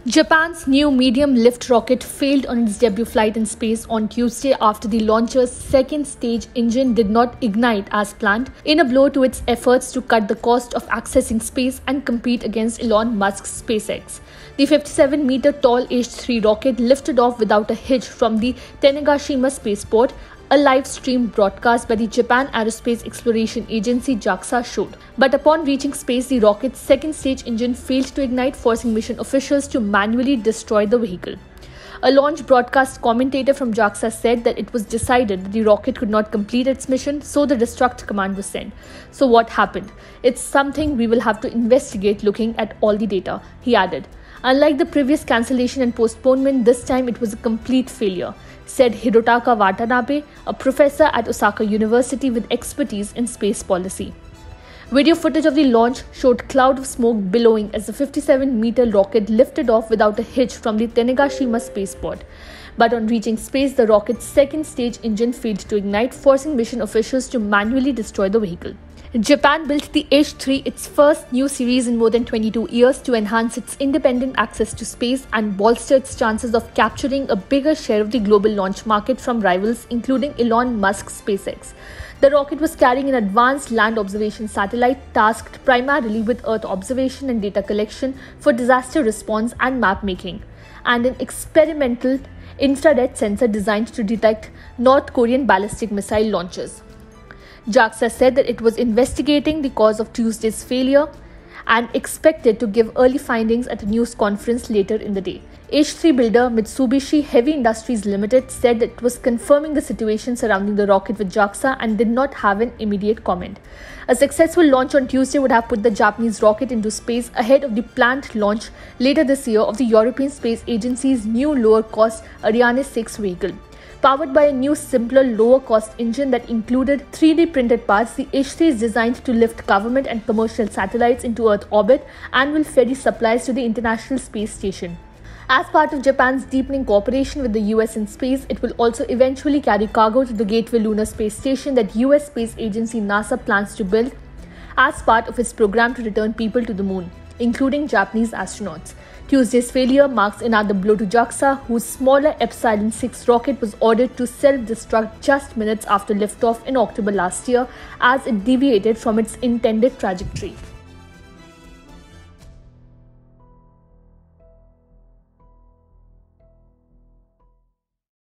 Japan's new medium lift rocket failed on its debut flight in space on Tuesday after the launcher's second stage engine did not ignite as planned, in a blow to its efforts to cut the cost of accessing space and compete against Elon Musk's SpaceX. The 57-meter tall H-3 rocket lifted off without a hitch from the Tanegashima spaceport, a live stream broadcast by the Japan Aerospace Exploration Agency JAXA showed. But upon reaching space, the rocket's second stage engine failed to ignite, forcing mission officials to manually destroy the vehicle. A launch broadcast commentator from JAXA said that it was decided that the rocket could not complete its mission, so the destruct command was sent. So what happened? It's something we will have to investigate looking at all the data, he added. Unlike the previous cancellation and postponement, this time it was a complete failure, said Hirotaka Watanabe, a professor at Osaka University with expertise in space policy. Video footage of the launch showed a cloud of smoke billowing as the 57-meter rocket lifted off without a hitch from the Tanegashima spaceport. But on reaching space, the rocket's second stage engine failed to ignite, forcing mission officials to manually destroy the vehicle. Japan built the H-3, its first new series in more than 22 years, to enhance its independent access to space and bolster its chances of capturing a bigger share of the global launch market from rivals, including Elon Musk's SpaceX. The rocket was carrying an advanced land observation satellite tasked primarily with Earth observation and data collection for disaster response and map making, and an experimental infrared sensor designed to detect North Korean ballistic missile launches. JAXA said that it was investigating the cause of Tuesday's failure and expected to give early findings at a news conference later in the day. H-3 builder Mitsubishi Heavy Industries Limited said that it was confirming the situation surrounding the rocket with JAXA and did not have an immediate comment. A successful launch on Tuesday would have put the Japanese rocket into space ahead of the planned launch later this year of the European Space Agency's new lower-cost Ariane 6 vehicle. Powered by a new, simpler, lower-cost engine that included 3D printed parts, the H-3 is designed to lift government and commercial satellites into Earth orbit and will ferry supplies to the International Space Station. As part of Japan's deepening cooperation with the US in space, it will also eventually carry cargo to the Gateway Lunar Space Station that US space agency NASA plans to build as part of its program to return people to the moon, including Japanese astronauts. Tuesday's failure marks another blow to JAXA, whose smaller Epsilon 6 rocket was ordered to self-destruct just minutes after liftoff in October last year as it deviated from its intended trajectory.